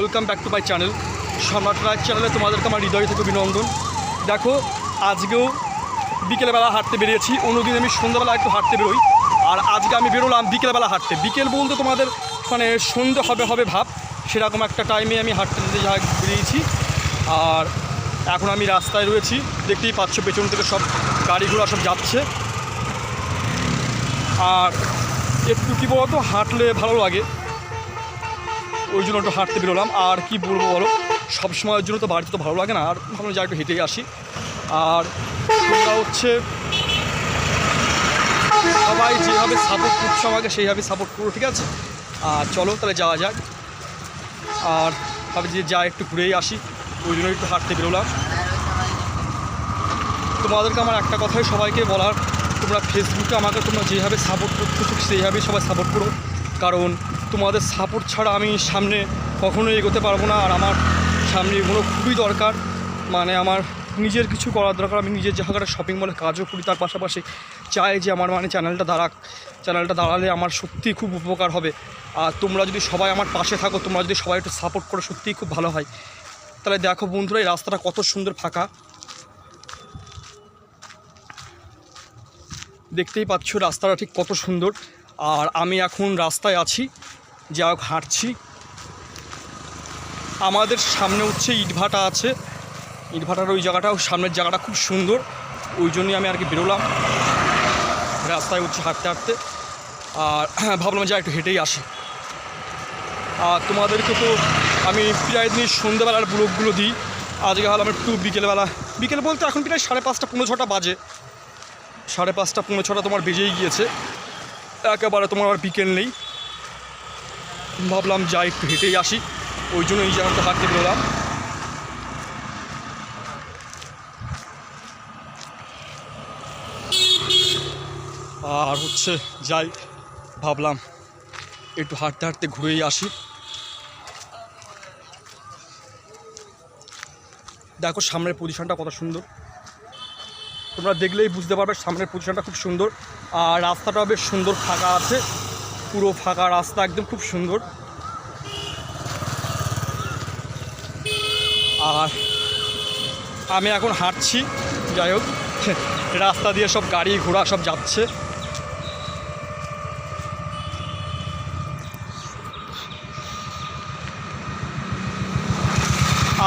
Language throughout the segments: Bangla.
Welcome back to my channel সম্রাট রায় চ্যানেলে তোমাদেরকে আমার হৃদয় থেকে অভিনন্দন। দেখো আজকেও বিকেলবেলা হাঁটতে বেরিয়েছি। অন্যদিন আমি সন্ধ্যাবেলা একটু হাঁটতে বেরোই, আর আজকে আমি বেরোলাম বিকেলবেলা হাঁটতে। বিকেল বলতে তোমাদের মানে সন্ধ্যে হবে ভাব, সেরকম একটা টাইমে আমি হাঁটতে বেরিয়েছি। আর এখন আমি রাস্তায় রয়েছি, দেখতেই পাচ্ছ পেছন থেকে সব গাড়ি ঘোড়া সব যাচ্ছে। আর একটু কী বলতো, হাঁটলে ভালো লাগে, ওই জন্য একটু হাঁটতে বেরোলাম। আর কি বলবো বলো, সব সময়ের জন্য তো বাড়িতে তো ভালো লাগে না, আর ভাবলাম যা একটু হেঁটেই আসি। আর তোমরা হচ্ছে সবাই যেভাবে সাপোর্ট করছো আমাকে সেইভাবে সাপোর্ট করো, ঠিক আছে? আর চলো তাহলে যাওয়া যাক। আর ভাবি যে যা একটু ঘুরেই আসি, ওই জন্য একটু হাঁটতে বেরোলাম। তোমাদেরকে আমার একটা কথাই সবাইকে বলার, তোমরা ফেসবুকে আমাকে তোমরা যেভাবে সাপোর্ট করছো ঠিক সেইভাবেই সবাই সাপোর্ট করো, কারণ তোমাদের সাপোর্ট ছাড়া আমি সামনে কখনোই এগোতে পারবো না। আর আমার সামনে এগুলো খুবই দরকার, মানে আমার নিজের কিছু করার দরকার। আমি নিজের জায়গাটা শপিং মলে কাজও করি, তার পাশাপাশি চাই যে আমার মানে চ্যানেলটা দাঁড়ালে আমার সত্যিই খুব উপকার হবে। আর তোমরা যদি সবাই আমার পাশে থাকো, তোমরা যদি সবাই একটু সাপোর্ট করো, সত্যিই খুব ভালো হয়। তাহলে দেখো বন্ধুরা, এই রাস্তাটা কত সুন্দর ফাঁকা, দেখতেই পাচ্ছ রাস্তাটা ঠিক কত সুন্দর। আর আমি এখন রাস্তায় আছি, যা হোক হাঁটছি। আমাদের সামনে হচ্ছে ইটভাটা আছে, ইটভাটার ওই জায়গাটাও, সামনের জায়গাটা খুব সুন্দর, ওই জন্যই আমি আর কি বেরোলাম রাস্তায় হচ্ছে হাঁটতে হাঁটতে। আর ভাবলাম যে একটু হেঁটেই আসি। আর তোমাদেরকে তো আমি প্রায় দিন সন্ধ্যাবেলার ব্লগগুলো দিই, আজকে ভাবলাম একটু বিকেল বলতে এখন প্রায় 5:30 পৌনে 6টা বাজে, 5:30 পৌনে 6টা তোমার বেজেই গিয়েছে, একেবারে তোমার আর বিকেল নেই। ভাবলাম যাই একটু হেঁটেই আসি, ওই জন্য এই জায়গাটা হাঁটতে বেরোলাম। আর হচ্ছে যাই, ভাবলাম একটু হাঁটতে হাঁটতে ঘুরেই আসি। দেখো সামনের পজিশনটা কত সুন্দর, তোমরা দেখলেই বুঝতে পারবে সামনের পজিশনটা খুব সুন্দর। আর রাস্তাটাও বেশ সুন্দর, ফাঁকা আছে, পুরো ফাঁকা রাস্তা, একদম খুব সুন্দর। আর আমি এখন হাঁটছি, যাই হোক রাস্তা দিয়ে সব গাড়ি ঘোড়া সব যাচ্ছে।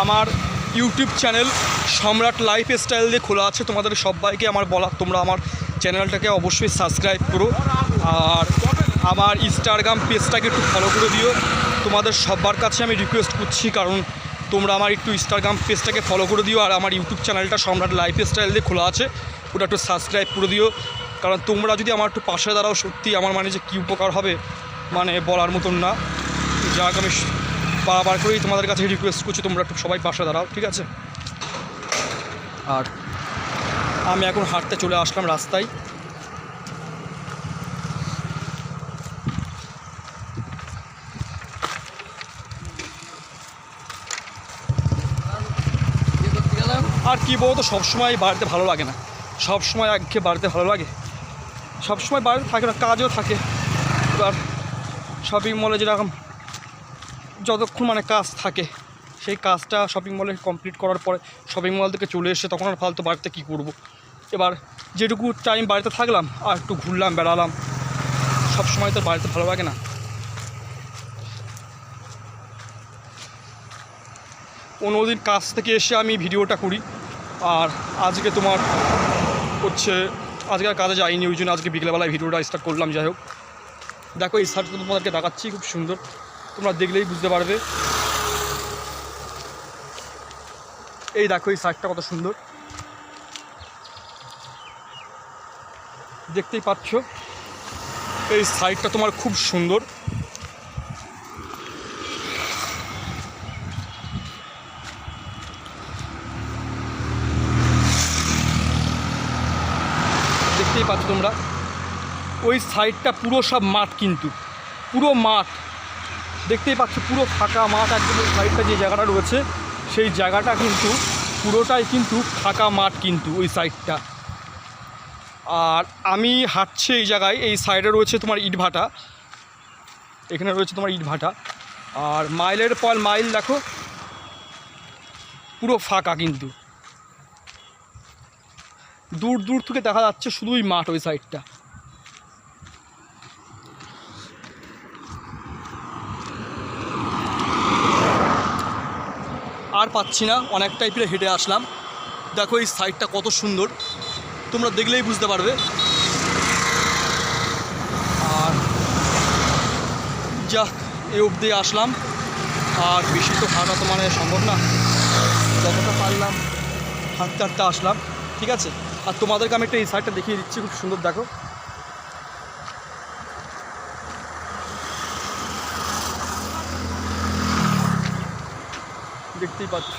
আমার ইউটিউব চ্যানেল সম্রাট লাইফস্টাইল দিয়ে খোলা আছে, তোমাদের সবাইকে আমার বলা, তোমরা আমার চ্যানেলটাকে অবশ্যই সাবস্ক্রাইব করো। আর আমার ইনস্টাগ্রাম পেজটাকে একটু ফলো করে দিও, তোমাদের সবার কাছে আমি রিকোয়েস্ট করছি, কারণ তোমরা আমার একটু ইনস্টাগ্রাম পেজটাকে ফলো করে দিও। আর আমার ইউটিউব চ্যানেলটা সম্রাট লাইফস্টাইল দিয়ে খোলা আছে, ওটা একটু সাবস্ক্রাইব করে দিও, কারণ তোমরা যদি আমার একটু পাশে দাঁড়াও, সত্যি আমার মানে যে কী উপকার হবে মানে বলার মতন না। যাক আমি বারবার করেই তোমাদের কাছে রিকোয়েস্ট করছি, তোমরা একটু সবাই পাশে দাঁড়াও, ঠিক আছে? আর আমি এখন হাঁটতে চলে আসলাম রাস্তায়। আর কি বলতো, সবসময় বাড়িতে ভালো লাগে না, সবসময় একঘেয়ে বাড়িতে ভালো লাগে, সবসময় বাড়িতে থাকে না, কাজও থাকে। এবার শপিং মলে যেরকম যতক্ষণ মানে কাজ থাকে, সেই কাজটা শপিং মলে কমপ্লিট করার পরে শপিং মল থেকে চলে এসে তখন আর ফালতু বাড়িতে কী করব। এবার যেটুকু টাইম বাড়িতে থাকলাম আর একটু ঘুরলাম বেড়ালাম, সব সময় তো বাড়িতে ভালো লাগে না। অন্যদিন কাজ থেকে এসে আমি ভিডিওটা করি, আর আজকে তোমার হচ্ছে আজকে আর কাজে যাইনি, ওই জন্য আজকে বিকেলবেলায় ভিডিওটা স্টার্ট করলাম। যাই হোক দেখো এই শার্টটা তোমাদেরকে দেখাচ্ছি, খুব সুন্দর, তোমরা দেখলেই বুঝতে পারবে। এই দেখো এই শার্টটা কত সুন্দর, দেখতেই পাচ্ছ এই সাইডটা তোমার খুব সুন্দর। দেখতেই পাচ্ছ তোমরা, ওই সাইডটা পুরো সব মাঠ, কিন্তু পুরো মাঠ দেখতেই পাচ্ছ, পুরো ফাঁকা মাঠ একদম। ওই সাইডটা যে জায়গাটা রয়েছে সেই জায়গাটা কিন্তু পুরোটাই কিন্তু ফাঁকা মাঠ কিন্তু ওই সাইডটা। আর আমি হাঁটছি এই জায়গায়, এই সাইডে রয়েছে তোমার ইটভাটা, এখানে রয়েছে তোমার ইটভাটা। আর মাইলের পর মাইল দেখো পুরো ফাঁকা, কিন্তু দূর দূর থেকে দেখা যাচ্ছে শুধুই মাঠ ওই সাইডটা। আর পাচ্ছি না, অনেকটাই প্রায় হেঁটে আসলাম। দেখো এই সাইডটা কত সুন্দর, তোমরা দেখলেই বুঝতে পারবে। আর যাক, এই অবধি আসলাম, আর বেশি তো হাঁটা তো মানে সম্ভব না, যতটা পারলাম হাঁটতে হাঁটতে আসলাম, ঠিক আছে। আর তোমাদেরকে আমি একটা এই সাইডটা দেখিয়ে দিচ্ছি, খুব সুন্দর দেখো। দেখতেই পাচ্ছ,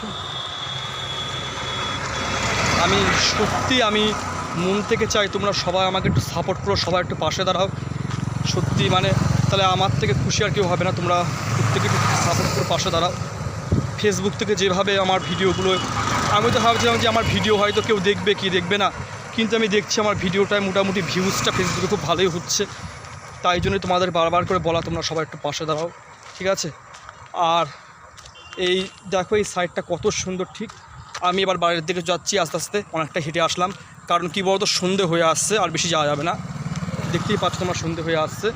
আমি সত্যি আমি মন থেকে চাই তোমরা সবাই আমাকে একটু সাপোর্ট করো, সবাই একটু পাশে দাঁড়াও। সত্যি মানে তাহলে আমার থেকে খুশি আর কেউ হবে না। তোমরা প্রত্যেকে একটু সাপোর্ট করো, পাশে দাঁড়াও। ফেসবুক থেকে যেভাবে আমার ভিডিওগুলো, আমি তো ভাবছিলাম যে আমার ভিডিও হয়তো কেউ দেখবে কি দেখবে না, কিন্তু আমি দেখছি আমার ভিডিওটায় মোটামুটি ভিউজটা ফেসবুকে খুব ভালোই হচ্ছে। তাই জন্যই তোমাদের বারবার করে বলা, তোমরা সবাই একটু পাশে দাঁড়াও, ঠিক আছে। আর এই দেখো এই সাইডটা কত সুন্দর। ঠিক আমি এবার বাড়ির দিকে যাচ্ছি, আস্তে আস্তে অনেকটা হেঁটে আসলাম, কারণ কী বলতো সন্ধে হয়ে আসছে, আর বেশি যাওয়া যাবে না। দেখতেই পাচ্ছ তোমার সন্ধে হয়ে আসছে।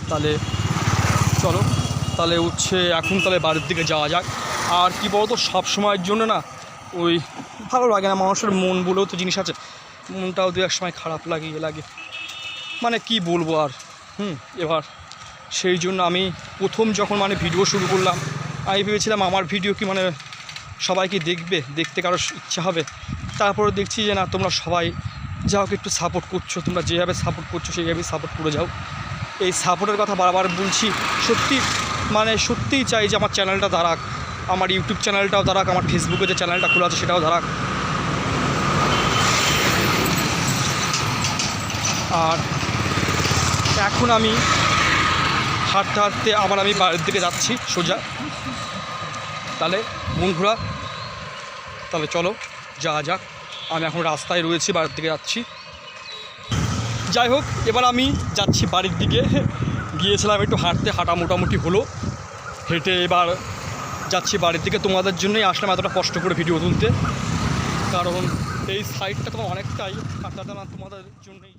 তাহলে চলো, তাহলে হচ্ছে এখন তাহলে বাড়ির দিকে যাওয়া যাক। আর কী বলতো সব সময়ের জন্য না ওই ভালো লাগে না, মানুষের মন বলেও তো জিনিস আছে, মনটাও দু এক সময় খারাপ লাগে, লাগে মানে কি বলবো আর। এবার সেই জন্য আমি প্রথম যখন মানে ভিডিও শুরু করলাম, আমি ভেবেছিলাম আমার ভিডিও কি মানে সবাই কি দেখবে, দেখতে কারো ইচ্ছা হবে। তারপরে দেখছি যে না, তোমরা সবাই যা হোক একটু সাপোর্ট করছো, তোমরা যেভাবে সাপোর্ট করছো সেইভাবেই সাপোর্ট করে যাও। এই সাপোর্টের কথা বারবার বলছি, সত্যি মানে সত্যিই চাই যে আমার চ্যানেলটা দাঁড়াক, আমার ইউটিউব চ্যানেলটাও দাঁড়াক, আমার ফেসবুকে যে চ্যানেলটা খোলা আছে সেটাও দাঁড়াক। আর এখন আমি হাঁটতে হাঁটতে আবার আমি বাড়ির দিকে যাচ্ছি সোজা। তাহলে বন্ধুরা, তাহলে চলো যাওয়া যাক। আমি এখন রাস্তায় রয়েছি, বাড়ির দিকে যাচ্ছি। যাই হোক, এবার আমি যাচ্ছি বাড়ির দিকে। গিয়েছিলাম একটু হাঁটতে, হাঁটা মোটামুটি হলো, হেঁটে এবার যাচ্ছি বাড়ির দিকে। তোমাদের জন্যই আসলাম এতটা কষ্ট করে ভিডিও তুলতে, কারণ এই সাইডটা তোমার অনেকটাই হাঁটা, তোমাদের জন্যই।